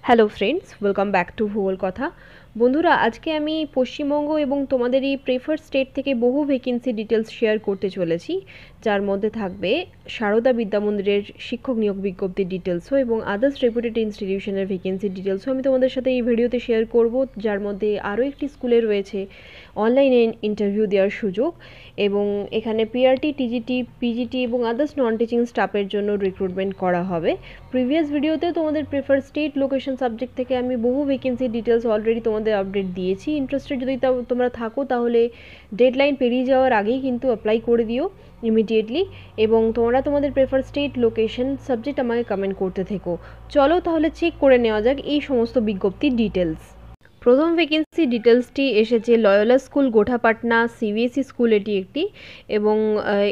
Hello friends, welcome back to ভূগোল কথা। বন্ধুরা, আজকে আমি পশ্চিমবঙ্গ এবং তোমাদের এই প্রেফার স্টেট থেকে বহু ভ্যাকেন্সি ডিটেলস শেয়ার করতে চলেছি, যার মধ্যে থাকবে সারদা বিদ্যামন্দিরের শিক্ষক নিয়োগ বিজ্ঞপ্তির ডিটেলসও এবং আদার্স রেপুটেড ইনস্টিটিউশনের ভ্যাকেন্সি ডিটেলসও আমি তোমাদের সাথে এই ভিডিওতে শেয়ার করব, যার মধ্যে আরও একটি স্কুলে রয়েছে অনলাইনে ইন্টারভিউ দেওয়ার সুযোগ এবং এখানে পিআরটি, টিজিটি, পিজিটি এবং আদার্স নন টিচিং স্টাফের জন্য রিক্রুটমেন্ট করা হবে। প্রিভিয়াস ভিডিওতে তোমাদের প্রেফার স্টেট লোকেশন সাবজেক্ট থেকে আমি বহু ভ্যাকেন্সি ডিটেলস অলরেডি তোমাদের আপডেট দিয়েছি। ইন্টারেস্টেড যদি তোমরা থাকো তাহলে ডেডলাইন পেরিয়ে যাওয়ার আগেই কিন্তু অ্যাপ্লাই করে দিও ইমিডিয়েটলি, এবং তোমরা তোমাদের প্রেফার স্টেট লোকেশন সাবজেক্ট আমাকে কমেন্ট করতে থেকো। চলো তাহলে চেক করে নেওয়া যাক এই সমস্ত বিজ্ঞপ্তির ডিটেলস। প্রথম ভ্যাকেন্সি ডিটেলসটি এসেছে লয়োলা স্কুল, গোঠাপাটনা, সিবিএসই স্কুল এটি একটি, এবং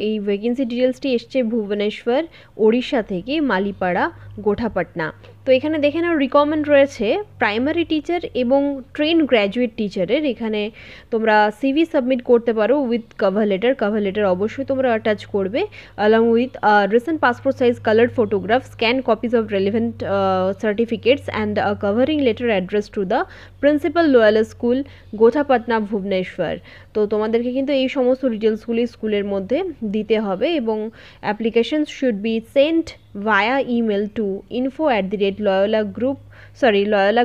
এই ভ্যাকেন্সি ডিটেলসটি এসছে ভুবনেশ্বর, ওড়িশা থেকে, মালিপাড়া, গোঠাপাটনা। তো এখানে দেখে নাও রিকোয়ারমেন্ট রয়েছে প্রাইমারি টিচার এবং ট্রেন গ্র্যাজুয়েট টিচারের। এখানে তোমরা সিভি সাবমিট করতে পারো উইথ কভার লেটার অবশ্যই তোমরা অ্যাটাচ করবে, along with recent passport size coloured photograph, scan copies of relevant certificates and covering letter addressed to the principal Loyola school, Gothapatna, Bhubaneswar. তো তোমাদেরকে কিন্তু এই সমস্ত ডিটেলসগুলি স্কুলের মধ্যে দিতে হবে এবং application should be sent via email to info@loyola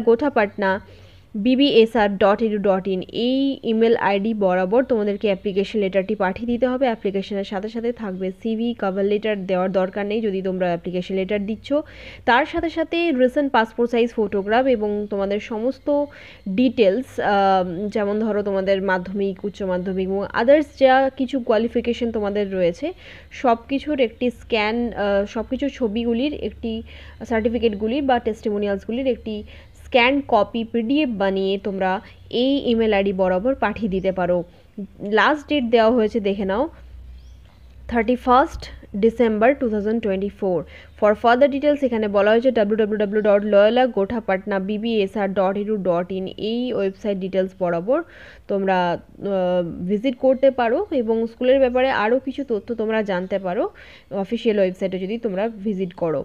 gothapatna bbsr.edu.in এই ইমেল আইডি বরাবর তোমাদেরকে অ্যাপ্লিকেশন লেটারটি পাঠিয়ে দিতে হবে। অ্যাপ্লিকেশনের সাথে সাথে থাকবে সিভি, কভার লেটার দেওয়ার দরকার নেই যদি তোমরা অ্যাপ্লিকেশন লেটার দিচ্ছ, তার সাথে সাথে রিসেন্ট পাসপোর্ট সাইজ ফটোগ্রাফ এবং তোমাদের সমস্ত ডিটেলস, যেমন ধরো তোমাদের মাধ্যমিক, উচ্চ মাধ্যমিক এবং আদার্স যা কিছু কোয়ালিফিকেশন তোমাদের রয়েছে সব কিছুর একটি স্ক্যান, সব কিছুর ছবিগুলির একটি, সার্টিফিকেটগুলির বা টেস্টিমোনিয়ালসগুলির একটি স্ক্যান কপি পিডিএফ বানিয়ে তোমরা এই ইমেল আইডি বরাবর পাঠিয়ে দিতে পারো। লাস্ট ডেট দেওয়া হয়েছে দেখে নাও 31st December 2024। For further details এখানে বলা হয়েছে www.loyolagothapatnabbsr.edu.in এই ওয়েবসাইট ডিটেলস বরাবর তোমরা ভিজিট করতে পারো এবং স্কুলের ব্যাপারে আরও কিছু তথ্য তোমরা জানতে পারো অফিসিয়াল ওয়েবসাইটে যদি তোমরা ভিজিট করো।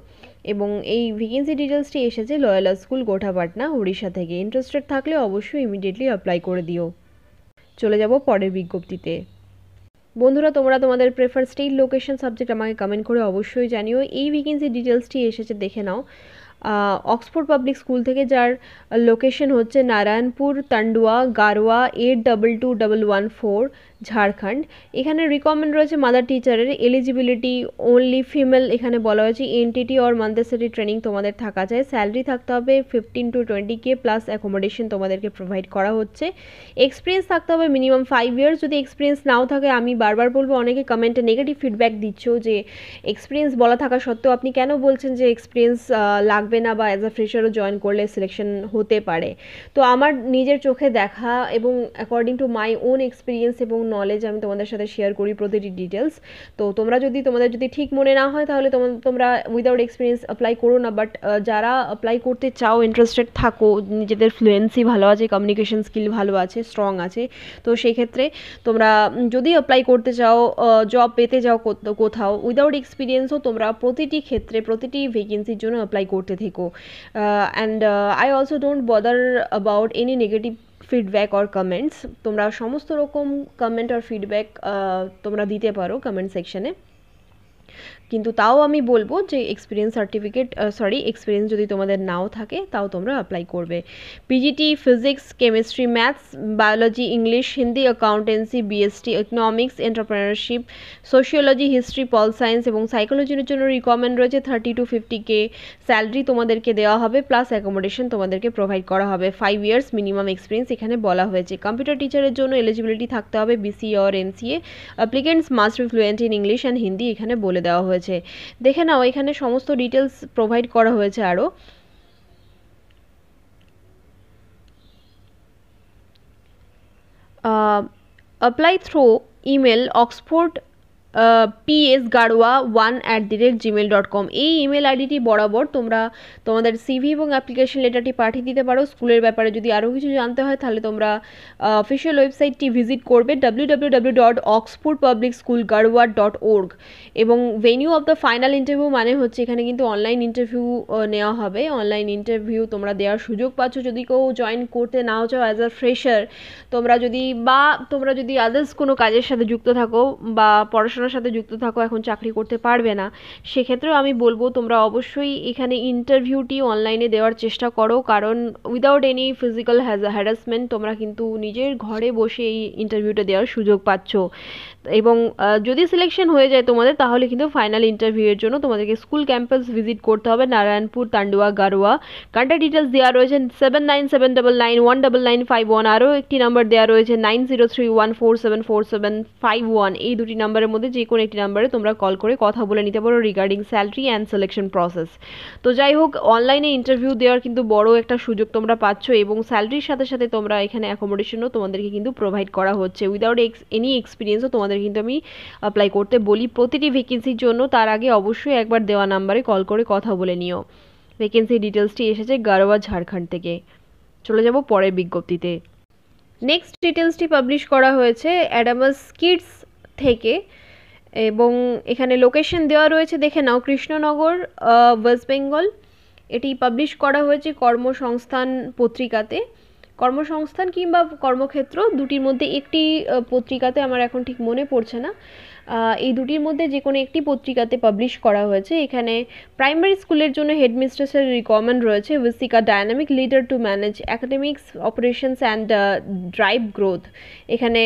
এবং এই ভ্যাকেন্সি ডিটেলসটি এসেছে লয়োলা স্কুল, গোঠাপাটনা, উড়িষ্যা থেকে। ইন্টারেস্টেড থাকলে অবশ্যই ইমিডিয়েটলি অ্যাপ্লাই করে দিও। চলে যাব পরের বিজ্ঞপ্তিতে। বন্ধুরা, তোমরা তোমাদের প্রেফার স্টেট লোকেশন সাবজেক্ট আমাকে কমেন্ট করে অবশ্যই জানিও। এই ভ্যাকেন্সি ডিটেলসটি এসেছে দেখে নাও অক্সফোর্ড পাবলিক স্কুল থেকে, যার লোকেশন হচ্ছে নারায়ণপুর, তান্ডুয়া, গারোয়া 822114, ঝাড়খণ্ড। এখানে রিকোয়ারমেন্ট রয়েছে মাদার টিচারের। এলিজিবিলিটি অনলি ফিমেল এখানে বলা হয়েছে। এনটিটি অর মন্তেসরি ট্রেনিং তোমাদের থাকা চাই। স্যালারি থাকতে হবে 15 to 20K প্লাস অ্যাকোমোডেশন তোমাদেরকে প্রোভাইড করা হচ্ছে। এক্সপিরিয়েন্স থাকতে হবে মিনিমাম 5 ইয়ার্স। যদি এক্সপিরিয়েন্স নাও থাকে, আমি বারবার বলবো, অনেকে কমেন্টে নেগেটিভ ফিডব্যাক দিচ্ছ যে এক্সপিরিয়েন্স বলা থাকা সত্ত্বেও আপনি কেন বলছেন যে এক্সপিরিয়েন্স লাগবে না বা অ্যাজ আ ফ্রেশারও জয়েন করলে সিলেকশন হতে পারে। তো আমার নিজের চোখে দেখা এবং according to my own experience এবং নলেজ আমি তোমাদের সাথে শেয়ার করি প্রতিটি ডিটেলস। তো তোমাদের যদি ঠিক মনে না হয় তাহলে তোমরা উইদাউট এক্সপিরিয়েন্স অ্যাপ্লাই করো না। বাট যারা অ্যাপ্লাই করতে চাও, ইন্টারেস্টেড থাকো, নিজেদের ফ্লুয়েন্সি ভালো আছে, কমিউনিকেশন স্কিল ভালো আছে, স্ট্রং আছে, তো সেই ক্ষেত্রে তোমরা যদি অ্যাপ্লাই করতে চাও, জব পেতে যাও কোথাও, উইদাউট এক্সপিরিয়েন্সও তোমরা প্রতিটি ক্ষেত্রে প্রতিটি ভ্যাকেন্সির জন্য অ্যাপ্লাই করতে থেকো। And I also don't bother about any negative feedback or comments. তোমরা সমস্ত রকম কমেন্ট আর ফিডব্যাক তোমরা দিতে পারো কমেন্ট সেকশনে, কিন্তু তাও আমি বলবো যে এক্সপিরিয়েন্স যদি তোমাদের নাও থাকে তাও তোমরা অ্যাপ্লাই করবে। PGT physics, chemistry, maths, biology, English, Hindi, accountancy, BST, economics, entrepreneurship, sociology, history, pol science এবং সাইকোলজির জন্য রিকোয়ারমেন্ট রয়েছে 30 to 50K। স্যালারি তোমাদেরকে দেওয়া হবে প্লাস অ্যাকোমোডেশন তোমাদেরকে প্রোভাইড করা হবে। 5 ইয়ার্স মিনিমাম এক্সপিরিয়েন্স এখানে বলা হয়েছে। কম্পিউটার টিচারের জন্য এলিজিবিলিটি থাকতে হবে BCA or MCA. Applicants must be fluent in English and Hindi এখানে বলে দেওয়া হয়েছে। দেখে নাও এখানে সমস্ত ডিটেলস প্রোভাইড করা হয়েছে। আরও অ্যাপ্লাই থ্রু ইমেল psgarwa1@gmail.com এই ইমেল আইডিটি বরাবর তোমরা তোমাদের সিভি এবং অ্যাপ্লিকেশন লেটারটি পাঠিয়ে দিতে পারো। স্কুলের ব্যাপারে যদি আরও কিছু জানতে হয় তাহলে তোমরা অফিসিয়াল ওয়েবসাইটটি ভিজিট করবে www.oxfordpublicschoolgarwa.org। এবং venue of the final interview মানে হচ্ছে এখানে কিন্তু অনলাইন ইন্টারভিউ নেওয়া হবে। অনলাইন ইন্টারভিউ তোমরা দেওয়ার সুযোগ পাচ্ছ যদি কেউ জয়েন করতে নাও চাও অ্যাজ আ ফ্রেশার। তোমরা যদি আদার্স কোনো কাজের সাথে যুক্ত থাকো বা পড়াশোনার সাথে যুক্ত থাকো, এখন চাকরি করতে পারবে না, সেক্ষেত্রেও আমি বলবো তোমরা অবশ্যই এখানে ইন্টারভিউটি অনলাইনে দেওয়ার চেষ্টা করো, কারণ উইদাউট এনি ফিজিক্যাল হ্যারাসমেন্ট তোমরা কিন্তু নিজের ঘরে বসে এই ইন্টারভিউটা দেওয়ার সুযোগ পাচ্ছ। এবং যদি সিলেকশন হয়ে যায় তোমাদের, তাহলে কিন্তু ফাইনাল ইন্টারভিউয়ের জন্য তোমাদেরকে স্কুল ক্যাম্পাস ভিজিট করতে হবে, নারায়ণপুর, তান্ডুয়া, গারোয়া। কন্ট্যাক্ট ডিটেলস দেওয়া রয়েছে 7979991951, আরও একটি নাম্বার দেওয়া রয়েছে 9031474751। এই দুটি নাম্বারের মধ্যে যে কোনো একটি নাম্বারে তোমরা কল করে কথা বলে নিতে পারো regarding salary and selection process. তো যাই হোক, অনলাইনে ইন্টারভিউ দেওয়ার কিন্তু বড় একটা সুযোগ তোমরা পাচ্ছ, এবং স্যালারির সাথে সাথে তোমরা এখানে অ্যাকোমোডেশনও তোমাদেরকে কিন্তু প্রোভাইড করা হচ্ছে। উইদাউট এনি এক্সপিরিয়েন্সও তোমাদের কিন্তু আমি অ্যাপ্লাই করতে বলি প্রতিটি ভ্যাকেন্সির জন্য। তার আগে অবশ্যই একবার দেওয়া নাম্বারে কল করে কথা বলে নিও। ভ্যাকেন্সি ডিটেলসটি এসেছে গারোয়া, ঝাড়খণ্ড থেকে। চলে যাব পরের বিজ্ঞপ্তিতে। নেক্সট ডিটেলসটি পাবলিশ করা হয়েছে অ্যাডামাস কিডস থেকে, এবং এখানে লোকেশন দেওয়া রয়েছে, দেখে নাও, কৃষ্ণনগর, ওয়েস্ট বেঙ্গল। এটি পাবলিশ করা হয়েছে কর্মসংস্থান পত্রিকাতে। কর্মসংস্থান কিংবা কর্মক্ষেত্র দুটির মধ্যে একটি পত্রিকাতে, আমার এখন ঠিক মনে পড়ছে না, এই দুটির মধ্যে যে কোনো একটি পত্রিকাতে পাবলিশ করা হয়েছে। এখানে প্রাইমারি স্কুলের জন্য হেডমিস্ট্রেসের রিকোয়ারমেন্ট রয়েছে। We seek a dynamic leader to manage academics operations and drive growth. এখানে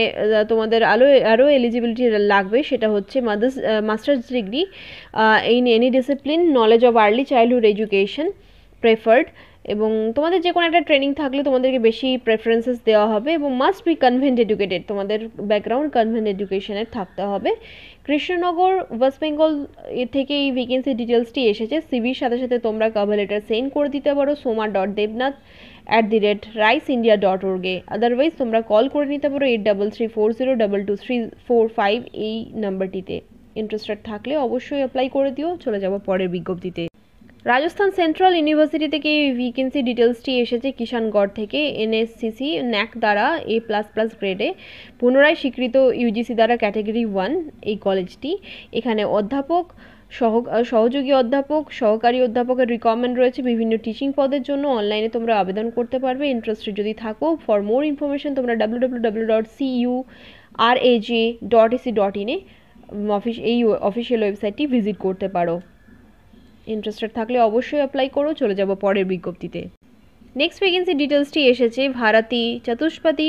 তোমাদের আরও এলিজিবিলিটি লাগবে, সেটা হচ্ছে master's degree in any discipline, knowledge of early childhood education preferred, এবং তোমাদের যে কোনো একটা ট্রেনিং থাকলে তোমাদেরকে বেশি প্রেফারেন্সেস দেওয়া হবে, এবং মাস্ট বি কনভেন্ট এডুকেটেড, তোমাদের ব্যাকগ্রাউন্ড কনভেন্ট এডুকেশনের থাকতে হবে। কৃষ্ণনগর, ওয়েস্ট বেঙ্গল থেকে এই ভ্যাকেন্সি ডিটেলসটি এসেছে। সিভির সাথে সাথে তোমরা কভার লেটার সেন্ড করে দিতে পারো soma.devnath@riceindia.org এ। আদারওয়াইজ তোমরা কল করে নিতে পারো 8340222345 এই নাম্বারটিতে। ইন্টারেস্টেড থাকলে অবশ্যই অ্যাপ্লাই করে দিও। চলে যাব পরের বিজ্ঞপ্তিতে। রাজস্থান সেন্ট্রাল ইউনিভার্সিটি থেকে এই ভ্যাকেন্সি ডিটেলসটি এসেছে কিষানগড় থেকে। এনএসসিসি ন্যাক দ্বারা A++ গ্রেডে পুনরায় স্বীকৃত, ইউজিসি দ্বারা ক্যাটাগরি 1 এই কলেজটি। এখানে অধ্যাপক, সহযোগী অধ্যাপক, সহকারী অধ্যাপকের রিকোয়ারমেন্ট রয়েছে বিভিন্ন টিচিং পদের জন্য। অনলাইনে তোমরা আবেদন করতে পারবে ইন্টারেস্টেড যদি থাকো। ফর মোর ইনফরমেশন তোমরা www.curaj.ac.in এ এই অফিসিয়াল ওয়েবসাইটটি ভিজিট করতে পারো। ইন্টারেস্টেড থাকলে অবশ্যই অ্যাপ্লাই করো। চলে যাব পরের বিজ্ঞপ্তিতে। নেক্সট ভ্যাকেন্সি ডিটেলসটি এসেছে ভারতী চতুষ্পতি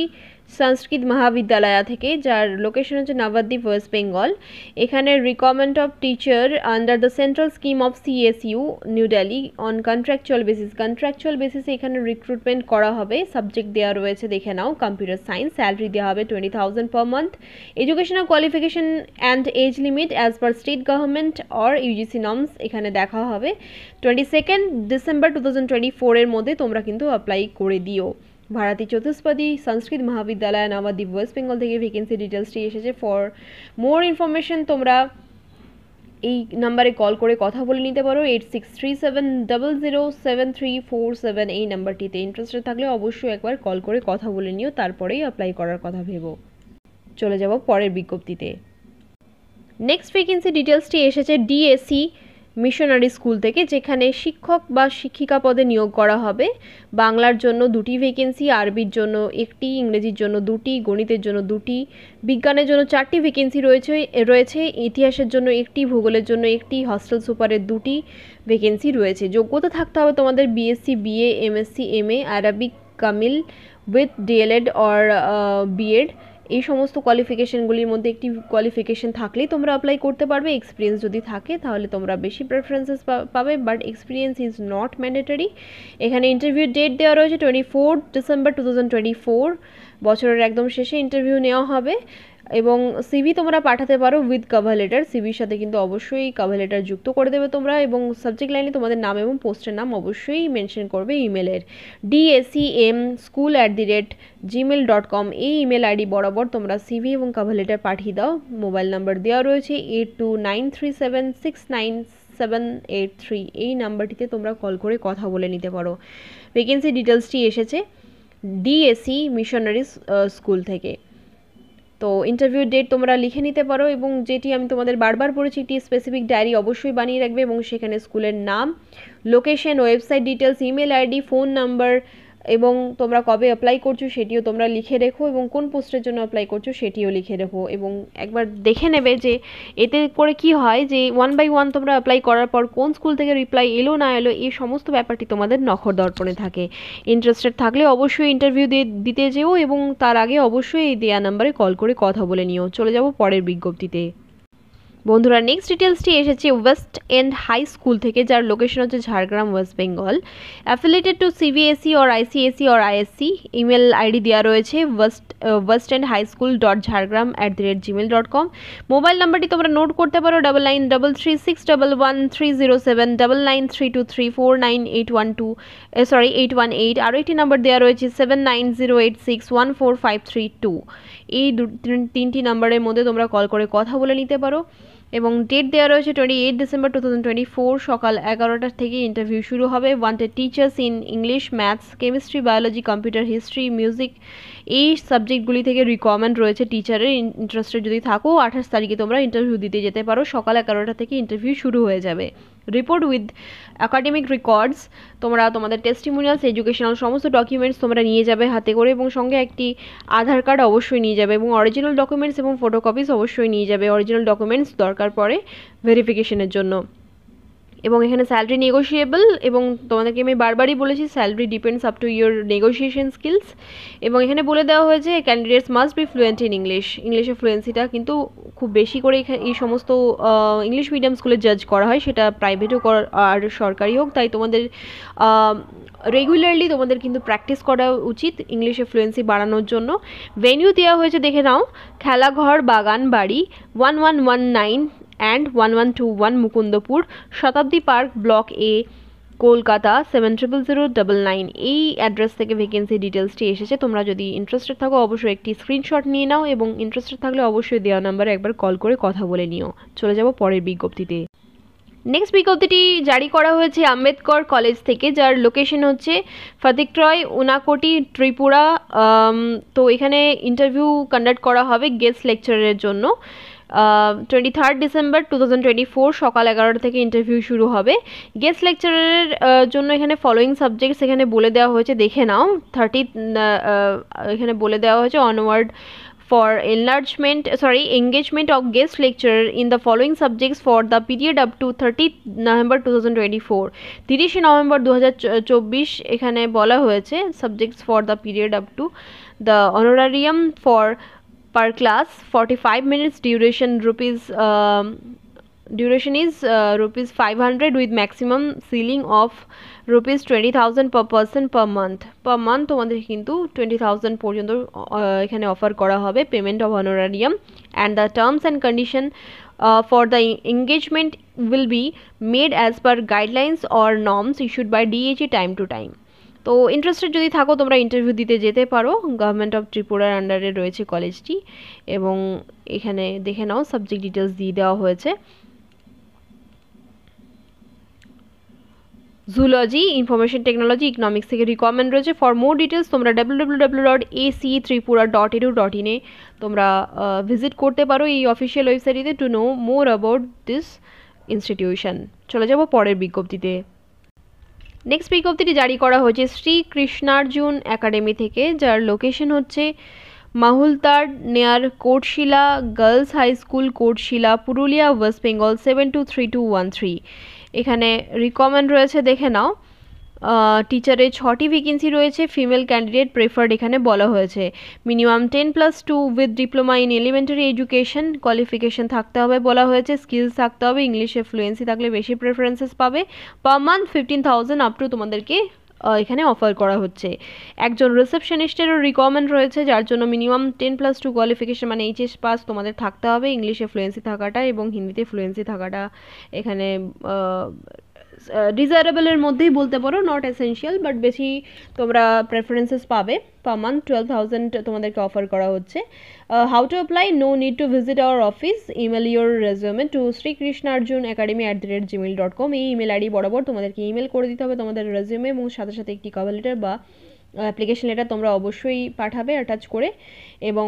সংস্কৃত মহাবিদ্যালয় থেকে, যার লোকেশন হচ্ছে নবদ্বীপ, ওয়েস্ট বেঙ্গল। এখানে requirement of teacher under the central scheme of CSU new Delhi on contractual basis. Contractual বেসিসে এখানে রিক্রুটমেন্ট করা হবে। সাবজেক্ট দেওয়া রয়েছে, দেখে নাও, কম্পিউটার সায়েন্স। স্যালারি দেওয়া হবে 20,000 per month. Educational qualification and age limit as per state government or UGC norms এখানে দেখা হবে। 22 ডিসেম্বর 2024 এর মধ্যে তোমরা কিন্তু অ্যাপ্লাই করে দিও। ভারতী চতুষ্পতি সংস্কৃত মহাবিদ্যালয়, নবদ্বীপ, ওয়েস্ট বেঙ্গল থেকে ভ্যাকেন্সি ডিটেলসটি এসেছে। ফর মোর ইনফরমেশন তোমরা এই নাম্বারে কল করে কথা বলে নিতে পারো 8637007347 এই নাম্বারটিতে। ইন্টারেস্টেড থাকলে অবশ্যই একবার কল করে কথা বলে নিও, তারপরেই অ্যাপ্লাই করার কথা ভেবো। চলে যাব পরের বিজ্ঞপ্তিতে। নেক্সট ভ্যাকেন্সি ডিটেলসটি এসেছে DSC মিশনারি স্কুল থেকে, যেখানে শিক্ষক বা শিক্ষিকা পদে নিয়োগ করা হবে। বাংলার জন্য 2টি ভ্যাকেন্সি, আরবির জন্য 1টি, ইংরেজির জন্য 2টি, গণিতের জন্য 2টি, বিজ্ঞানের জন্য 4টি ভ্যাকেন্সি রয়েছে, ইতিহাসের জন্য 1টি, ভূগোলের জন্য 1টি, হস্টেল সুপারের 2টি ভ্যাকেন্সি রয়েছে। যোগ্যতা থাকতে হবে তোমাদের BSc, BA, MSc, MA, Arabic Kamil with DLED or BEd। এই সমস্ত কোয়ালিফিকেশনগুলির মধ্যে একটি কোয়ালিফিকেশন থাকলেই তোমরা অ্যাপ্লাই করতে পারবে। এক্সপিরিয়েন্স যদি থাকে তাহলে তোমরা বেশি প্রেফারেন্সেস পাবে, but experience is not mandatory. এখানে ইন্টারভিউ ডেট দেওয়া রয়েছে 24 ডিসেম্বর 2024, বছরের একদম শেষে ইন্টারভিউ নেওয়া হবে। এবং সিভি তোমরা পাঠাতে পারো উইথ কভার লেটার, সিভির সাথে কিন্তু অবশ্যই কভার লেটার যুক্ত করে দেবে তোমরা, এবং সাবজেক্ট লাইনে তোমাদের নাম এবং পোস্টের নাম অবশ্যই মেনশন করবে ইমেলের DSEMschool@gmail.com এই ইমেল আইডি বরাবর তোমরা সিভি এবং কভার লেটার পাঠিয়ে দাও। মোবাইল নাম্বার দেওয়া রয়েছে 8293769783, এই নাম্বারটিতে তোমরা কল করে কথা বলে নিতে পারো। ভ্যাকেন্সি ডিটেলসটি এসেছে DSE মিশনারি স্কুল থেকে। তো ইন্টারভিউ ডেট তোমরা লিখে নিতে পারো, এবং যেটি আমি তোমাদের বারবার পড়েছি একটি স্পেসিফিক ডায়েরি অবশ্যই বানিয়ে রাখবে, এবং সেখানে স্কুলের নাম, location, website details, email ID, phone number এবং তোমরা কবে অ্যাপ্লাই করছো সেটিও তোমরা লিখে রেখো, এবং কোন পোস্টের জন্য অ্যাপ্লাই করছো সেটিও লিখে রেখো। এবং একবার দেখে নেবে যে এতে করে কি হয় যে 1 by 1 তোমরা অ্যাপ্লাই করার পর কোন স্কুল থেকে রিপ্লাই এলো না এলো এই সমস্ত ব্যাপারটি তোমাদের নখর দর্পণে থাকে। ইন্টারেস্টেড থাকলে অবশ্যই ইন্টারভিউ দিতে যেও, এবং তার আগে অবশ্যই এই দেয়া নাম্বারে কল করে কথা বলে নিও। চলে যাব পরের বিজ্ঞপ্তিতে। বন্ধুরা, নেক্সট ডিটেলসটি এসেছে ওয়েস্ট এন্ড হাই স্কুল থেকে, যার লোকেশন হচ্ছে Jhargram, West Bengal. Affiliated to CBSE or ICSE or ISC, email ID দেওয়া রয়েছে westendhighschool.jhargram@gmail.com। মোবাইল নাম্বারটি তোমরা নোট করতে পারো 9933611307, 9932349812 818। আরও একটি নাম্বার দেওয়া রয়েছে 7908614532। এই তিনটি নাম্বারের মধ্যে তোমরা কল করে কথা বলে নিতে পারো, এবং ডেট দেওয়া রয়েছে 28 ডিসেম্বর 2024 সকাল 11টা থেকে ইন্টারভিউ শুরু হবে। Wanted teachers in English, maths, chemistry, biology, computer, history, music, এই সাবজেক্টগুলি থেকে রিকোয়ারমেন্ট রয়েছে টিচারের। ইন্টারেস্টেড যদি থাকো 28 তারিখে তোমরা ইন্টারভিউ দিতে যেতে পারো, সকাল 11টা থেকে ইন্টারভিউ শুরু হয়ে যাবে। রিপোর্ট উইথ একাডেমিক রেকর্ডস, তোমরা তোমাদের টেস্টিমোনিয়ালস, এডুকেশনাল সমস্ত ডকুমেন্টস তোমরা নিয়ে যাবে হাতে করে, এবং সঙ্গে একটি আধার কার্ড অবশ্যই নিয়ে যাবে, এবং অরিজিনাল ডকুমেন্টস এবং ফটোকপিস অবশ্যই নিয়ে যাবে। অরিজিনাল ডকুমেন্টস দরকার পড়ে ভেরিফিকেশনের জন্য। এবং এখানে স্যালারি নেগোশিয়েবল, এবং তোমাদেরকে আমি বারবারই বলেছি salary depends up to your negotiation skills. এবং এখানে বলে দেওয়া হয়েছে candidates must be fluent in English. ইংলিশে ফ্লুয়েন্সিটা কিন্তু খুব বেশি করে এই সমস্ত ইংলিশ মিডিয়াম স্কুলে জাজ করা হয়, সেটা প্রাইভেটও আর সরকারি হোক, তাই তোমাদের রেগুলারলি তোমাদের কিন্তু প্র্যাকটিস করা উচিত ইংলিশে ফ্লুয়েন্সি বাড়ানোর জন্য। ভেন্যু দেওয়া হয়েছে দেখে নাও, খেলাঘর বাগান বাড়ি 1119 and 1121 Mukundapur, Shatabdi park, block A, Kolkata 700099। এই অ্যাড্রেস থেকে ভ্যাকেন্সি ডিটেলসটি এসেছে। তোমরা যদি ইন্টারেস্টেড থাকো অবশ্যই একটি স্ক্রিনশট নিয়ে নাও, এবং ইন্টারেস্টেড থাকলে অবশ্যই দেওয়া নাম্বারে একবার কল করে কথা বলে নিও। চলে যাব পরের বিজ্ঞপ্তিতে। নেক্সট বিজ্ঞপ্তিটি জারি করা হয়েছে আম্বেদকর কলেজ থেকে, যার লোকেশন হচ্ছে ফতিকরয়, উনাকোটি, ত্রিপুরা। তো এখানে ইন্টারভিউ কন্ডাক্ট করা হবে গেস্ট লেকচারের জন্য। 23 ডিসেম্বর 2024 সকাল 11টা থেকে ইন্টারভিউ শুরু হবে। গেস্ট লেকচারের জন্য এখানে ফলোয়িং সাবজেক্টস এখানে বলে দেওয়া হয়েছে, দেখে নাও। এখানে বলে দেওয়া হয়েছে onward for engagement of guest lecturer in the following subjects for the period up to 30th November 2024। 30 November 2024 এখানে বলা হয়েছে subjects for the period up to the honorarium for per class 45 minutes duration is rupees 500 with maximum ceiling of rupees 20,000 per person per month। তোমাদের কিন্তু 20,000 পর্যন্ত এখানে offer করা হবে payment of honorarium, and the terms and condition for the engagement will be made as per guidelines or norms issued by DHE time to time। তো interested যদি থাকো তোমরা ইন্টারভিউ দিতে যেতে পারো। গভর্নমেন্ট অফ ত্রিপুরার আন্ডারে রয়েছে কলেজটি, এবং এখানে দেখে নাও সাবজেক্ট ডিটেলস দিয়ে দেওয়া হয়েছে। জুলজি, ইনফরমেশন টেকনোলজি, ইকোনমিক্স থেকে রিকোয়ারমেন্ট রয়েছে। ফর মোর ডিটেলস তোমরা www.acetripura.edu.in এ তোমরা ভিজিট করতে পারো এই অফিসিয়াল ওয়েবসাইটটিতে to know more about this institution. চলে যাব পরের বিজ্ঞপ্তিতে। নেক্সট বিজ্ঞপ্তিটি জারি করা হয়েছে শ্রী কৃষ্ণার্জুন একাডেমি থেকে, যার লোকেশন হচ্ছে মাহুলতার near Kotshila girls high school, Kotshila, Purulia, West Bengal 723213। এখানে রিকমেন্ড রয়েছে, দেখে নাও। টিচারের 6টি ভ্যাকেন্সি রয়েছে, ফিমেল ক্যান্ডিডেট প্রেফার্ড এখানে বলা হয়েছে। Minimum 10+2 with diploma in elementary education qualification থাকতে হবে বলা হয়েছে। স্কিলস থাকতে হবে, ইংলিশে ফ্লুয়েন্সি থাকলে বেশি প্রেফারেন্সেস পাবে। পার মান্থ 15,000 আপ টু তোমাদেরকে এখানে অফার করা হচ্ছে। একজন রিসেপশনিস্টেরও রিকোয়ারমেন্ট রয়েছে, যার জন্য মিনিমাম 10+2 কোয়ালিফিকেশন মানে এইচএস পাস তোমাদের থাকতে হবে, ইংলিশে ফ্লুয়েন্সি থাকাটা এবং হিন্দিতে ফ্লুয়েন্সি থাকাটা এখানে ডিজায়ারেবলের মধ্যেই বলতে পারো, নট এসেনশিয়াল, বাট বেশি তোমরা প্রেফারেন্সেস পাবে। পার মান্থ 12,000 তোমাদেরকে অফার করা হচ্ছে। How to apply? No need to visit our office, email your resume to srikrishnaarjunacademy@gmail.com। এই ইমেল আইডি বরাবর তোমাদেরকে ইমেল করে দিতে হবে তোমাদের রেজিউমে এবং সাথে সাথে একটি কভার লেটার বা অ্যাপ্লিকেশন লেটার তোমরা অবশ্যই পাঠাবে অ্যাটাচ করে। এবং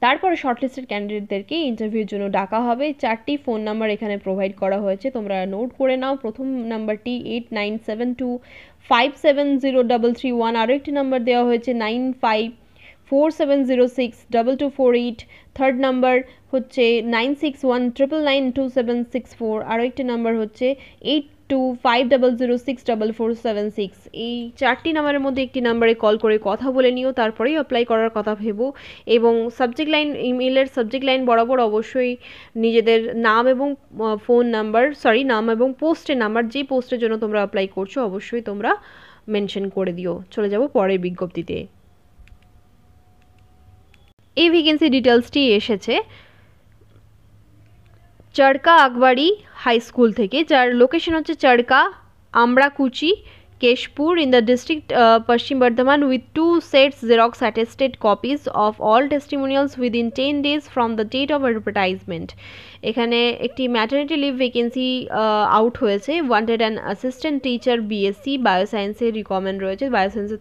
তারপরে শর্টলিস্টেড ক্যান্ডিডেটদেরকে ইন্টারভিউর জন্য ডাকা হবে। 4টি ফোন নাম্বার এখানে প্রোভাইড করা হয়েছে, তোমরা নোট করে নাও। প্রথম নাম্বারটি 8972570331, আরও একটি নাম্বার দেওয়া হয়েছে 9547062248, থার্ড নাম্বার হচ্ছে 9619992764, আরও একটি নাম্বার হচ্ছে 8250064476। এই 4টি নাম্বারের মধ্যে একটি নাম্বারে কল করে কথা বলে নিও, তারপরেই অ্যাপ্লাই করার কথা ভেবো। এবং সাবজেক্ট লাইন, ইমেলের সাবজেক্ট লাইন বরাবর অবশ্যই নিজেদের নাম এবং ফোন নাম্বার, নাম এবং পোস্টের নাম্বার, যে পোস্টের জন্য তোমরা অ্যাপ্লাই করছো অবশ্যই তোমরা মেনশন করে দিও। চলে যাব পরের বিজ্ঞপ্তিতে। এই ভ্যাকেন্সি ডিটেলসটি এসেছে চড়কা আকবাড়ি হাই স্কুল থেকে, যার লোকেশন হচ্ছে চড়কা আমরাকুচি Keshpur in the district Paschim Bardhaman, with 2 sets Xerox attested copies of all testimonials within 10 days from the date of advertisement। এখানে একটি ম্যাটারনিটি লিভ ভ্যাকেন্সি আউট হয়েছে। Wanted an assistant teacher BSc বায়োসায়েন্সের recommend রয়েছে। বায়োসায়েন্সে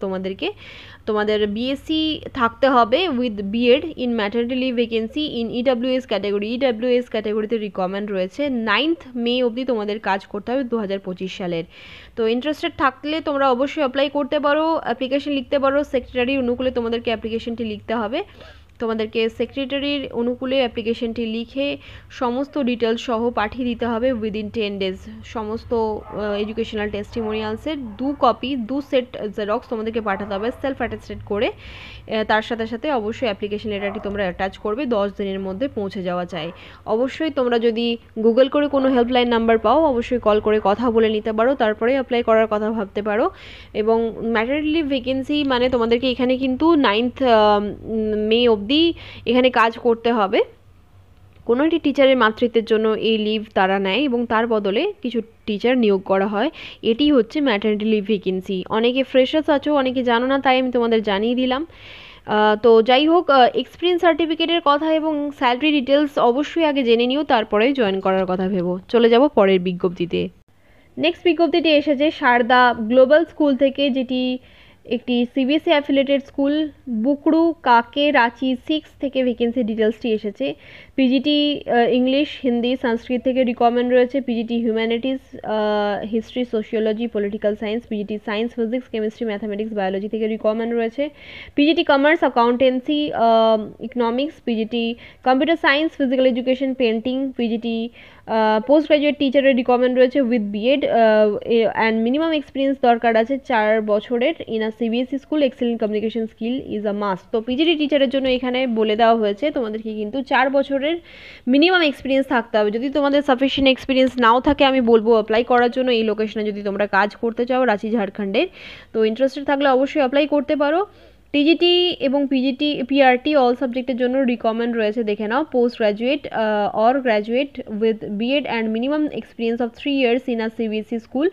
তোমাদের BSc থাকতে হবে with BEd in maternity leave vacancy in EWS category. EWS ক্যাটাগরিতে রিকমেন্ড রয়েছে। 9th মে অবধি তোমাদের কাজ করতে হবে 2025 সালের। তো ইন্টারেস্টেড থাকলে তোমরা অবশ্যই অ্যাপ্লাই করতে পারো, অ্যাপ্লিকেশন লিখতে পারো। সেক্রেটারির অনুকূলে তোমাদেরকে অ্যাপ্লিকেশনটি লিখতে হবে। তোমাদেরকে সেক্রেটারির অনুকূলে অ্যাপ্লিকেশনটি লিখে সমস্ত ডিটেলস সহ পাঠিয়ে দিতে হবে উইদিন 10 days। সমস্ত এডুকেশনাল টেস্টিমোনিয়ালসের 2 কপি 2 সেট জেরক্স তোমাদেরকে পাঠাতে হবে সেলফ অ্যাটেস্টেড করে। তার সাথে সাথে অবশ্যই অ্যাপ্লিকেশন লেটারটি তোমরা অ্যাটাচ করবে, 10 দিনের মধ্যে পৌঁছে যাওয়া চাই। অবশ্যই তোমরা যদি গুগল করে কোনো হেল্পলাইন নাম্বার পাও অবশ্যই কল করে কথা বলে নিতে পারো, তারপরে অ্যাপ্লাই করার কথা ভাবতে পারো। এবং ম্যাটারনিটি লিভ ভ্যাকেন্সি মানে তোমাদেরকে এখানে কিন্তু 9th মে অবধি এখানে কাজ করতে হবে। কোনো একটি টিচারের মাতৃত্বের জন্য এই লিভ তারা নেয় এবং তার বদলে কিছু টিচার নিয়োগ করা হয়। এটি হচ্ছে ম্যাটারনিটি লিভ ভ্যাকেন্সি। অনেকে ফ্রেশার্স আছো, অনেকে জানো না, তাই আমি তোমাদের জানিয়ে দিলাম। তো যাই হোক, এক্সপিরিয়েন্স সার্টিফিকেটের কথা এবং স্যালারি ডিটেলস অবশ্যই আগে জেনে নিও, তারপরে জয়েন করার কথা ভেবো। চলে যাব পরের বিজ্ঞপ্তিতে। নেক্সট বিজ্ঞপ্তিটি এসেছে সারদা গ্লোবাল স্কুল থেকে, যেটি একটি সিবিএসই অ্যাফিলিয়েটেড স্কুল। বুকড়ু কাকে রাঁচি 6 থেকে ভ্যাকেন্সি ডিটেলসটি এসেছে। পিজিটি ইংলিশ হিন্দি সংস্কৃত থেকে রিকমেন্ড রয়েছে। PGT humanities history sociology political science, PGT science physics chemistry mathematics biology থেকে রিকমেন্ড রয়েছে। PGT commerce accountancy economics, PGT computer science physical education painting, PGT post graduate টিচারের recommend রয়েছে with BEd and minimum experience দরকার আছে 4 বছরের in a CBSE school. Excellent communication skill is a must. তো PGT টিচারের জন্য এখানে বলে দেওয়া হয়েছে তোমাদেরকে কিন্তু 4 বছরের মিনিমাম এক্সপিরিয়েন্স থাকতে হবে। যদি তোমাদের সাফিসিয়েন্ট এক্সপিরিয়েন্স নাও থাকে আমি বলবো অ্যাপ্লাই করার জন্য এই লোকেশনে যদি তোমরা কাজ করতে চাও রাঁচি ঝাড়খণ্ডের। তো ইন্টারেস্টেড থাকলে অবশ্যই অ্যাপ্লাই করতে পারো। টিজিটি এবং পিজিটি পিআরটি অল সাবজেক্টের জন্য রিকমেন্ড রয়েছে, দেখে নাও। Post graduate or graduate with BEd and minimum experience of 3 years in a CBSE school.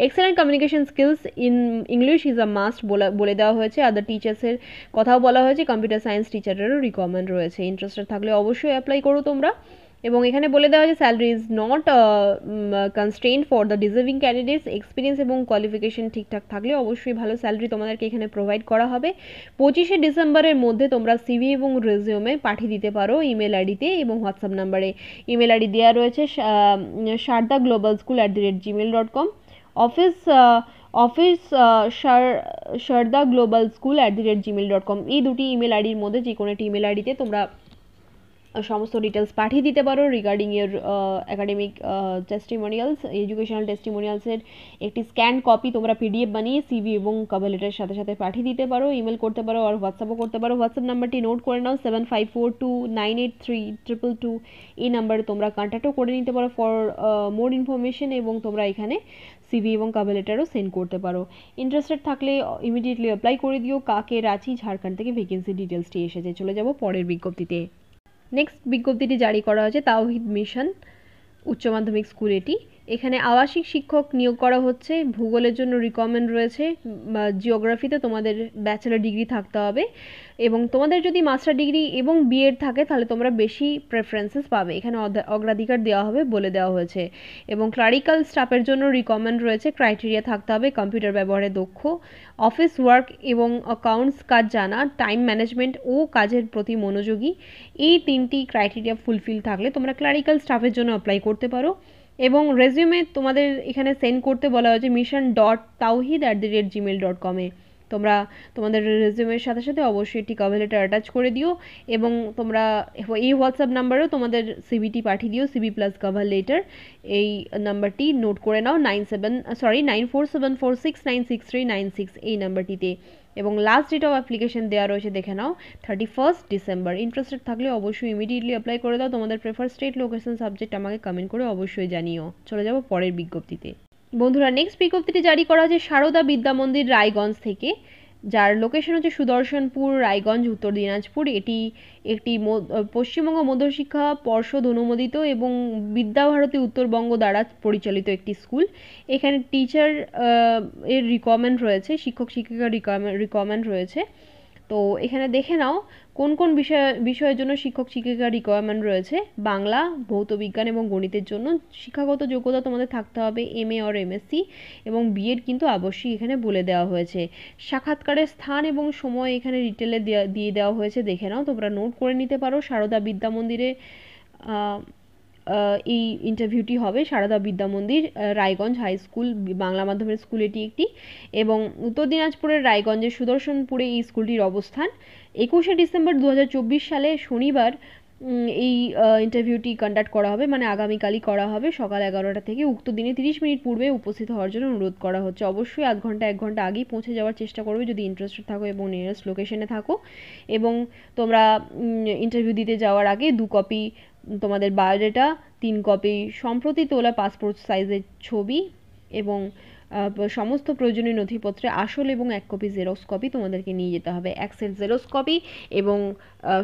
Excellent communication skills in English is a must বলে দেওয়া হয়েছে। আদার টিচার্সের কথাও বলা হয়েছে, কম্পিউটার সায়েন্স টিচারেরও রিকমেন্ড রয়েছে। ইন্টারেস্টেড থাকলে অবশ্যই অ্যাপ্লাই করো তোমরা। এবং এখানে বলে দেওয়া হয়েছে salary is not constrain for the deserving candidates. Experience এবং কোয়ালিফিকেশন ঠিকঠাক থাকলে অবশ্যই ভালো স্যালারি তোমাদেরকে এখানে প্রোভাইড করা হবে। 25শে ডিসেম্বরের মধ্যে তোমরা সিভি এবং রেজিউমে পাঠিয়ে দিতে পারো ইমেল আইডিতে এবং হোয়াটসঅ্যাপ নাম্বারে। ইমেল আইডি দেওয়া রয়েছে sharda@gmail.com, অফিস sharda@gmail.com। এই দুটি ইমেল আইডির মধ্যে যে কোনো একটি ইমেল আইডিতে তোমরা সমস্ত ডিটেলস পাঠিয়ে দিতে পারো regarding your academic testimonials, educational টেস্টিমোনিয়ালসের একটি স্ক্যান কপি তোমরা পিডিএফ বানিয়ে সিভি এবং কভার লেটারের সাথে সাথে পাঠিয়ে দিতে পারো। ইমেল করতে পারো আর হোয়াটসঅ্যাপও করতে পারো। হোয়াটসঅ্যাপ নাম্বারটি নোট করে নাও 7542983222। এই নাম্বারে তোমরা কন্ট্যাক্টও করে নিতে পারো ফর মোর ইনফরমেশন, এবং তোমরা এখানে সিভি এবং কভার লেটারও সেন্ড করতে পারো। ইন্টারেস্টেড থাকলে ইমিডিয়েটলি অ্যাপ্লাই করে দিও। কাকে রাঁচি ঝাড়খণ্ড থেকে ভ্যাকেন্সি ডিটেলসটি এসেছে। চলে যাব পরের বিজ্ঞপ্তিতে। নেক্সট বিজ্ঞপ্তিটি জারি করা হয়েছে তাওহিদ মিশন উচ্চ মাধ্যমিক স্কুল। এখানে আবাসিক শিক্ষক নিয়োগ করা হচ্ছে। ভূগোলের জন্য রিকোয়ারমেন্ট রয়েছে, জিওগ্রাফিতে তোমাদের ব্যাচেলার ডিগ্রি থাকতে হবে, এবং তোমাদের যদি মাস্টার ডিগ্রি এবং বিএড থাকে তাহলে তোমরা বেশি প্রেফারেন্সেস পাবে, এখানে অগ্রাধিকার দেওয়া হবে বলে দেওয়া হয়েছে। এবং ক্লারিক্যাল স্টাফের জন্য রিকোয়ারমেন্ট রয়েছে, ক্রাইটেরিয়া থাকতে হবে কম্পিউটার ব্যবহারে দক্ষ, অফিস ওয়ার্ক এবং অ্যাকাউন্টস কাজ জানা, টাইম ম্যানেজমেন্ট ও কাজের প্রতি মনোযোগী। এই তিনটি ক্রাইটেরিয়া ফুলফিল থাকলে তোমরা ক্লারিক্যাল স্টাফের জন্য অ্যাপ্লাই করতে পারো। এবং রেজিউমে তোমাদের এখানে সেন্ড করতে বলা হয়েছে mission.tawhid@gmail.com-এ। তোমরা তোমাদের রেজিউমের সাথে সাথে অবশ্যই একটি কভার লেটার অ্যাটাচ করে দিও, এবং তোমরা এই হোয়াটসঅ্যাপ নাম্বারেও তোমাদের সিভিটি পাঠিয়ে দিও, সিভি প্লাস কভার লেটার। এই নাম্বারটি নোট করে নাও 9474469636 এই নাম্বারটিতে। এবং লাস্ট ডেট অফ অ্যাপ্লিকেশন দেওয়া রয়েছে, দেখে নাও 31 ডিসেম্বর। ইন্টারেস্টেড থাকলে অবশ্যই ইমিডিয়েটলি অ্যাপ্লাই করে দাও। তোমাদের প্রেফার স্টেট, লোকেশন, সাবজেক্ট আমাকে কমেন্ট করে অবশ্যই জানিও। চলে যাব পরের বিজ্ঞপ্তিতে। বন্ধুরা, নেক্সট বিজ্ঞপ্তিটি জারি করা হয়েছে সারদা বিদ্যা মন্দির রায়গঞ্জ থেকে, যার লোকেশন হচ্ছে সুদর্শনপুর, রায়গঞ্জ, উত্তর দিনাজপুর। এটি একটি পশ্চিমবঙ্গ মধ্যশিক্ষা পর্ষদ অনুমোদিত এবং বিদ্যাভারতী উত্তরবঙ্গ দ্বারা পরিচালিত একটি স্কুল। এখানে টিচার এর রিকোয়ারমেন্ট রয়েছে, শিক্ষক শিক্ষিকার রিকোয়ারমেন্ট রয়েছে। তো এখানে দেখে নাও কোন কোন বিষয়ের জন্য শিক্ষক শিক্ষিকার রিকোয়ারমেন্ট রয়েছে। বাংলা, ভৌত বিজ্ঞান এবং গণিতের জন্য শিক্ষাগত যোগ্যতা তোমাদের থাকতে হবে এমএ অর এমএসসি, এবং বিএড কিন্তু অবশ্যই এখানে বলে দেওয়া হয়েছে। সাক্ষাৎকারের স্থান এবং সময় এখানে ডিটেলে দিয়ে দেওয়া হয়েছে, দেখে নাও, তোমরা নোট করে নিতে পারো। সারদা বিদ্যা মন্দিরে এই ইন্টারভিউটি হবে। সারদা বিদ্যা মন্দির, রায়গঞ্জ হাই স্কুল, বাংলা মাধ্যমের স্কুল এটি একটি, এবং উত্তর দিনাজপুরের রায়গঞ্জের সুদর্শনপুরে এই স্কুলটির অবস্থান। 21শে ডিসেম্বর 2024 সালে শনিবার এই ইন্টারভিউটি কন্ডাক্ট করা হবে, মানে আগামীকালই করা হবে সকাল 11টা থেকে। উক্ত দিনে 30 মিনিট পূর্বে উপস্থিত হওয়ার জন্য অনুরোধ করা হচ্ছে। অবশ্যই আধ ঘন্টা 1 ঘন্টা আগেই পৌঁছে যাওয়ার চেষ্টা করবে যদি ইন্টারেস্টেড থাকো এবং নিয়ারেস্ট লোকেশনে থাকো। এবং তোমরা ইন্টারভিউ দিতে যাওয়ার আগে 2 কপি তোমাদের বায়োডাটা, 3 কপি সম্প্রতি তোলা পাসপোর্ট সাইজের ছবি, এবং সমস্ত প্রয়োজনীয় নথিপত্রে আসল এবং 1 কপি জেরক্স কপি তোমাদেরকে নিয়ে যেতে হবে। 1 সেট জেরক্স কপি এবং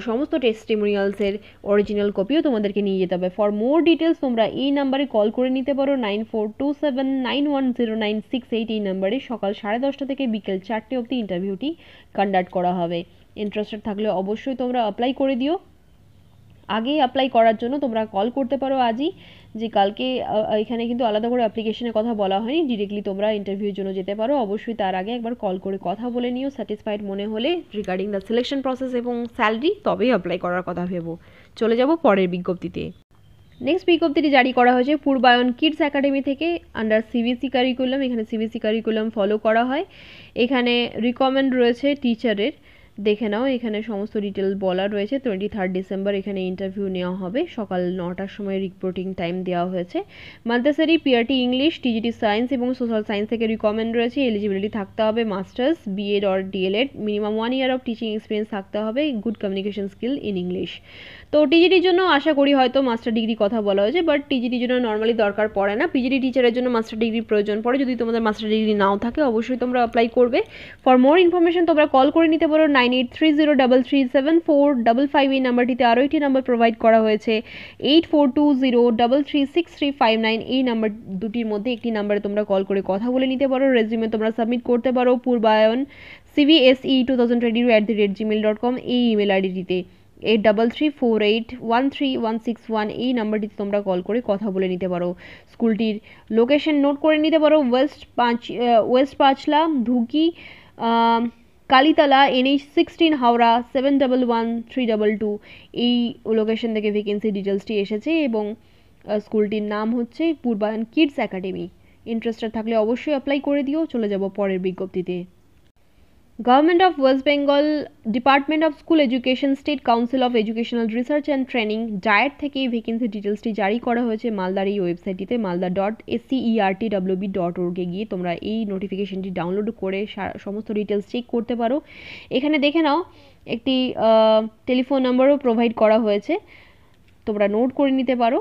সমস্ত টেস্টিমোনিয়ালসের অরিজিনাল কপিও তোমাদেরকে নিয়ে যেতে হবে। ফর মোর ডিটেলস তোমরা এই নাম্বারে কল করে নিতে পারো 9427910968। এই নাম্বারে সকাল 10:30 থেকে বিকেল 4টে অবধি ইন্টারভিউটি কন্ডাক্ট করা হবে। ইন্টারেস্টেড থাকলে অবশ্যই তোমরা অ্যাপ্লাই করে দিও। আগে অ্যাপ্লাই করার জন্য তোমরা কল করতে পারো আজই, যে কালকে এখানে কিন্তু আলাদা করে অ্যাপ্লিকেশনের কথা বলা হয়নি, ডিরেক্টলি তোমরা ইন্টারভিউর জন্য যেতে পারো। অবশ্যই তার আগে একবার কল করে কথা বলে নিও। স্যাটিসফাইড মনে হলে রিগার্ডিং দ্য সিলেকশন প্রসেস এবং স্যালারি, তবেই অ্যাপ্লাই করার কথা ভেবো। চলে যাব পরের বিজ্ঞপ্তিতে। নেক্সট বিজ্ঞপ্তিটি জারি করা হয়েছে পূর্বায়ন কিডস একাডেমি থেকে, আন্ডার সিবিএসই কারিকুলাম। এখানে সিবিএসই কারিকুলাম ফলো করা হয়। এখানে রিকমেন্ড রয়েছে টিচারের, দেখে নাও, এখানে সমস্ত ডিটেলস বলা রয়েছে। 23 ডিসেম্বর এখানে ইন্টারভিউ নেওয়া হবে, সকাল 9টার সময় রিপোর্টিং টাইম দেওয়া হয়েছে। Montessori PRT English, TGT science এবং সোশ্যাল সায়েন্স থেকে রিকমেন্ড রয়েছে। এলিজিবিলিটি থাকতে হবে masters, BEd or DElEd, minimum 1 year of teaching experience থাকতে হবে, good communication skill in English. তো টিজিটির জন্য আশা করি হয়তো মাস্টার ডিগ্রি কথা বলা হয়েছে, বাট টিজিটির জন্য নর্মালি দরকার পড়ে না। পিজিটি টিচারের জন্য মাস্টার ডিগ্রির প্রয়োজন পড়ে। যদি তোমাদের মাস্টার ডিগ্রি নাও থাকে অবশ্যই তোমরা অ্যাপ্লাই করবে। ফর মোর ইনফরমেশন তোমরা কল করে নিতে পারো 9830337455। এই নাম্বারটিতে আরও একটি নাম্বার প্রোভাইড করা হয়েছে 8420336359। এই নাম্বার দুটির মধ্যে একটি নাম্বারে তোমরা কল করে কথা বলে নিতে পারো। রেজিউমে তোমরা সাবমিট করতে পারো পূর্বায়ন cvse2022@gmail.com এই ইমেল আইডিটিতে। 8334813161 এই নাম্বারটিতে তোমরা কল করে কথা বলে নিতে পারো। স্কুলটির লোকেশন নোট করে নিতে পারো, ওয়েস্ট পাঁচলা, ধুকি, কালীতলা, NH16, হাওড়া 711322। এই লোকেশন থেকে ভ্যাকেন্সি ডিটেলসটি এসেছে, এবং স্কুলটির নাম হচ্ছে পূর্বায়ন কিডস একাডেমি। ইন্টারেস্টেড থাকলে অবশ্যই অ্যাপ্লাই করে দিও। চলে যাব পরের বিজ্ঞপ্তিতে। Government of West Bengal, department of school education, state council of educational research and training, diet থেকে এই ভ্যাকেন্সি ডিটেলসটি জারি করা হয়েছে মালদার এই ওয়েবসাইটটিতে, malda.seertwb.org এ গিয়ে তোমরা এই নোটিফিকেশনটি ডাউনলোড করে সমস্ত ডিটেলস চেক করতে পারো। এখানে দেখে নাও একটি টেলিফোন নাম্বারও প্রোভাইড করা হয়েছে, তোমরা নোট করে নিতে পারো,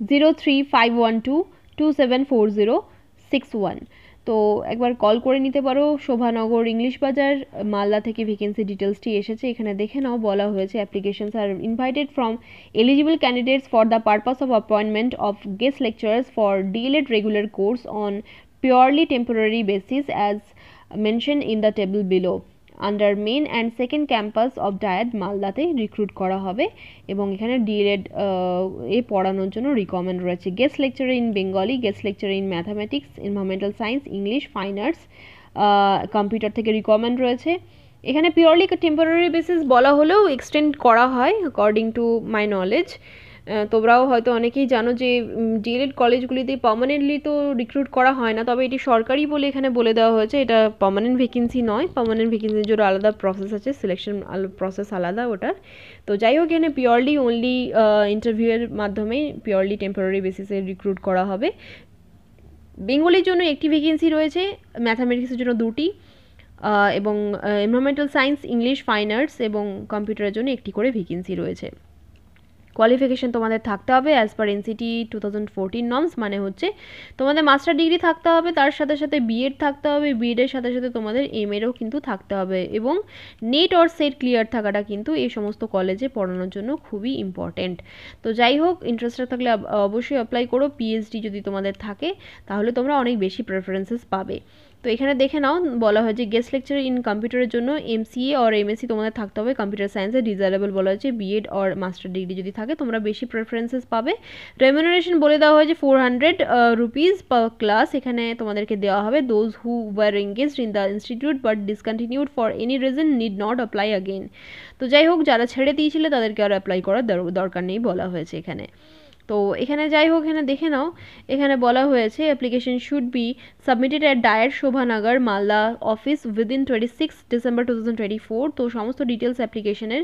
0351227406 তো একবার কল করে নিতে পারো। শোভানগর, ইংলিশ বাজার, মালদা থেকে ভ্যাকেন্সি ডিটেলসটি এসেছে। এখানে দেখে নাও বলা হয়েছে applications are invited from eligible candidates for the purpose of appointment of guest lecturers for DLED regular course on purely temporary basis as mention in the table below under main and second campus of DIET মালদাতে recruit করা হবে এবং এখানে DLED এ পড়ানোর জন্য recommend রয়েছে। Guest lecturer in Bengali, guest lecturer in mathematics, environmental science, English, fine arts, computer থেকে recommend রয়েছে। এখানে পিওরলি টেম্পোরারি বেসিস বলা হলেও এক্সটেন্ড করা হয় অ্যাকর্ডিং টু মাই নলেজ। তোমরাও হয়তো অনেকেই জানো যে DLED কলেজগুলিতে পার্মানেন্টলি তো রিক্রুট করা হয় না, তবে এটি সরকারি বলে এখানে বলে দেওয়া হয়েছে, এটা পার্মানেন্ট ভ্যাকেন্সি নয়। পার্মানেন্ট ভ্যাকেন্সির জন্য আলাদা প্রসেস আছে, সিলেকশন প্রসেস আলাদা ওটার। তো যাই হোক, এখানে পিওরলি অনলি ইন্টারভিউয়ের মাধ্যমে পিওরলি টেম্পোরারি বেসিসে রিক্রুট করা হবে। বেঙ্গলির জন্য একটি ভ্যাকেন্সি রয়েছে, ম্যাথামেটিক্সের জন্য দুটি, এবং environmental science, English, fine arts এবং কম্পিউটারের জন্য একটি করে ভ্যাকেন্সি রয়েছে। কোয়ালিফিকেশন তোমাদের থাকতে হবে অ্যাজ পার NCT 2014 নর্মস, মানে হচ্ছে তোমাদের মাস্টার ডিগ্রি থাকতে হবে, তার সাথে সাথে বিএড থাকতে হবে, বিএডের সাথে সাথে তোমাদের MA-রও কিন্তু থাকতে হবে, এবং নেট অর সেট ক্লিয়ার থাকাটা কিন্তু এই সমস্ত কলেজে পড়ানোর জন্য খুবই ইম্পর্টেন্ট। তো যাই হোক, ইন্টারেস্টেড থাকলে অবশ্যই অ্যাপ্লাই করো। PhD যদি তোমাদের থাকে তাহলে তোমরা অনেক বেশি প্রেফারেন্সেস পাবে। তো এখানে দেখে নাও বলা হয় যে গেস্ট লেকচার ইন কম্পিউটারের জন্য MCA অর MSc তোমাদের থাকতে হবে, কম্পিউটার সায়েন্সে ডিজায়ারেবল বলা হয়েছে, বিএড অর মাস্টার ডিগ্রি যদি থাকে তোমরা বেশি প্রেফারেন্সেস পাবে। রেমুনারেশন বলে দেওয়া হয়েছে 400 রুপিস পার ক্লাস এখানে তোমাদেরকে দেওয়া হবে। Those who were engaged in the institute but discontinued for any reason need not apply again. তো যাই হোক, যারা ছেড়ে দিয়েছিলে তাদেরকে আর অ্যাপ্লাই করার দরকার নেই বলা হয়েছে এখানে। তো এখানে যাই হোক, এখানে দেখে নাও, এখানে বলা হয়েছে application should be submitted at DIET Shobhanagar Malda office within 26 December 2024। তো সমস্ত ডিটেলস অ্যাপ্লিকেশনের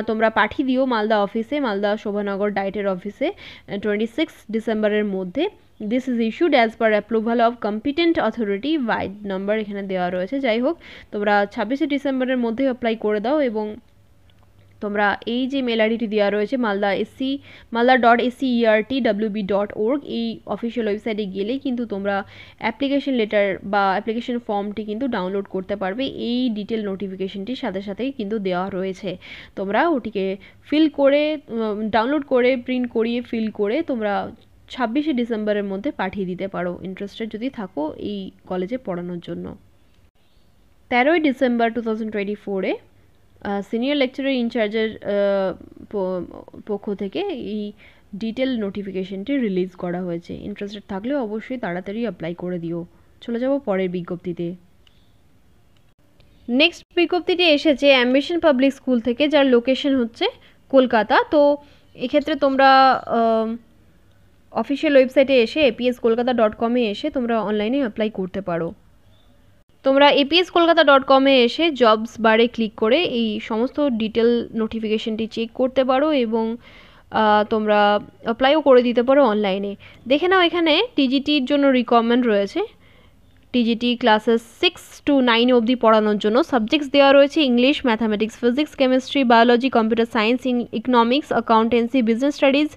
তোমরা পাঠিয়ে দিও মালদা অফিসে, মালদা শোভানগর ডায়েটের অফিসে 26 ডিসেম্বরের মধ্যে। This is issued as per approval of competent authority, wide number এখানে দেওয়া রয়েছে। যাই হোক, তোমরা 26 ডিসেম্বরের মধ্যে অ্যাপ্লাই করে দাও এবং তোমরা এই যে মেল আইডিটি দেওয়া রয়েছে malda.seertwb.org এই অফিসিয়াল ওয়েবসাইটে গেলেই কিন্তু তোমরা অ্যাপ্লিকেশন লেটার বা অ্যাপ্লিকেশন ফর্মটি কিন্তু ডাউনলোড করতে পারবে। এই ডিটেল নোটিফিকেশনটির সাথে সাথেই কিন্তু দেওয়া রয়েছে, তোমরা ওটিকে ফিল করে ডাউনলোড করে প্রিন্ট করিয়ে ফিল করে তোমরা 26 ডিসেম্বরের মধ্যে পাঠিয়ে দিতে পারো, ইন্টারেস্টেড যদি থাকো এই কলেজে পড়ানোর জন্য। 13 ডিসেম্বর 2024-এ সিনিয়র লেকচারার ইনচার্জের পক্ষ থেকে এই ডিটেল নোটিফিকেশনটি রিলিজ করা হয়েছে। ইন্টারেস্টেড থাকলে অবশ্যই তাড়াতাড়ি অ্যাপ্লাই করে দিও। চলে যাব পরের বিজ্ঞপ্তিতে। নেক্সট বিজ্ঞপ্তিটি এসেছে অ্যাম্বিশন পাবলিক স্কুল থেকে, যার লোকেশন হচ্ছে কলকাতা। তো এক্ষেত্রে তোমরা অফিসিয়াল ওয়েবসাইটে এসে apskolkata.com-এ এসে তোমরা অনলাইনে অ্যাপ্লাই করতে পারো। তোমরা apskolkata.com-এ এসে জবস বারে ক্লিক করে এই সমস্ত ডিটেল নোটিফিকেশনটি চেক করতে পারো এবং তোমরা অ্যাপ্লাইও করে দিতে পারো অনলাইনে। দেখে নাও, এখানে টিজিটির জন্য রিকমেন্ড রয়েছে, টিজিটি ক্লাসেস 6 to 9 অবধি পড়ানোর জন্য সাবজেক্টস দেওয়া রয়েছে English, mathematics, physics, chemistry, biology, computer science, economics, accountancy, business studies,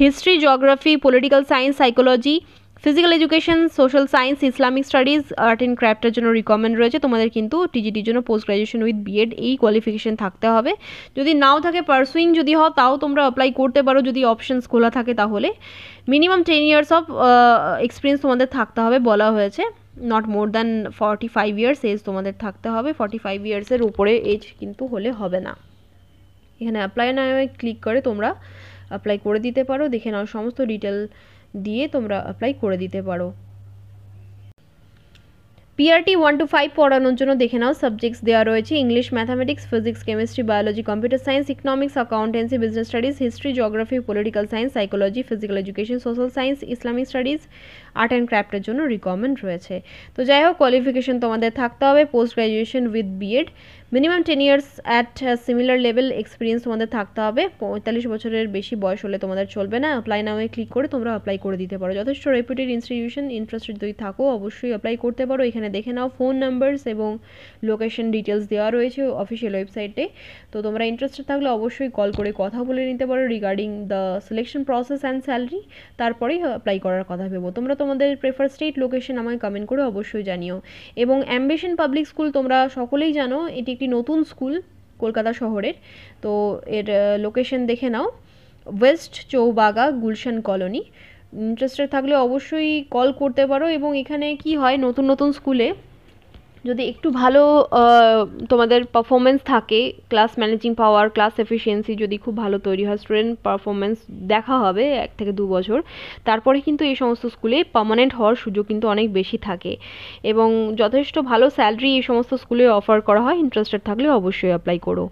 history, geography, political science, psychology, physical education, social science, Islamic studies, art and ক্রাফটের জন্য রিকমেন্ড রয়েছে। তোমাদের কিন্তু টিজিটির জন্য পোস্ট গ্রাজুয়েশন উইথ বিএড এই কোয়ালিফিকেশন থাকতে হবে। যদি নাও থাকে, পারসুইং যদি হও তাও তোমরা অ্যাপ্লাই করতে পারো যদি অপশনস খোলা থাকে তাহলে। মিনিমাম 10 years অফ এক্সপিরিয়েন্স তোমাদের থাকতে হবে বলা হয়েছে, not more than 45 years age তোমাদের থাকতে হবে। 45 yearsের উপরে এজ কিন্তু হলে হবে না। এখানে অ্যাপ্লাই নাও ক্লিক করে তোমরা অ্যাপ্লাই করে দিতে পারো। দেখে নাও, সমস্ত ডিটেল দিয়ে তোমরা অ্যাপ্লাই করে দিতে পারো। PRT 1 to 5 পড়ানোর জন্য দেখে নাও সাবজেক্টস দেওয়া রয়েছে English, mathematics, physics, chemistry, biology, computer science, economics, accountancy, business studies, history, geography, political science, psychology, physical education, social science, Islamic studies, art and ক্রাফটের জন্য রিকোয়ারমেন্ট রয়েছে। তো যাই হোক, কোয়ালিফিকেশন তোমাদের থাকতে হবে post graduation with B Ed, minimum 10 years at similar level experience তোমাদের থাকতে হবে। 45 বছরের বেশি বয়স হলে তোমাদের চলবে না। অ্যাপ্লাই নামে ক্লিক করে তোমরা অ্যাপ্লাই করে দিতে পারো। যথেষ্ট রেপুটেড ইনস্টিটিউশন, ইন্টারেস্টেড যদি থাকো অবশ্যই অ্যাপ্লাই করতে পারো। এখানে দেখে নাও ফোন নাম্বারস এবং লোকেশন ডিটেলস দেওয়া রয়েছে অফিসিয়াল ওয়েবসাইটে। তো তোমরা ইন্টারেস্টেড থাকলে অবশ্যই কল করে কথা বলে নিতে পারো regarding the selection process and salary, তারপরেই অ্যাপ্লাই করার কথা ভেবো। তোমরা তোমাদের প্রেফার স্টেট লোকেশন আমায় কমেন্ট করে অবশ্যই জানিও। এবং অ্যাম্বিশন পাবলিক স্কুল তোমরা সকলেই জানো এটি একটি নতুন স্কুল কলকাতা শহরের। তো এর লোকেশন দেখে নাও, West Choubhaga Gulshan colony. Interested থাকলে অবশ্যই কল করতে পারো। এবং এখানে কি হয়, নতুন নতুন স্কুলে যদি একটু ভালো তোমাদের পারফরমেন্স থাকে, ক্লাস ম্যানেজিং পাওয়ার, ক্লাস এফিসিয়েন্সি যদি খুব ভালো তৈরি হয়, স্টুডেন্ট পারফরমেন্স দেখা হবে 1 থেকে 2 বছর, তারপরে কিন্তু এই সমস্ত স্কুলে পার্মানেন্ট হওয়ার সুযোগ কিন্তু অনেক বেশি থাকে এবং যথেষ্ট ভালো স্যালারি এই সমস্ত স্কুলে অফার করা হয়। ইন্টারেস্টেড থাকলে অবশ্যই অ্যাপ্লাই করো।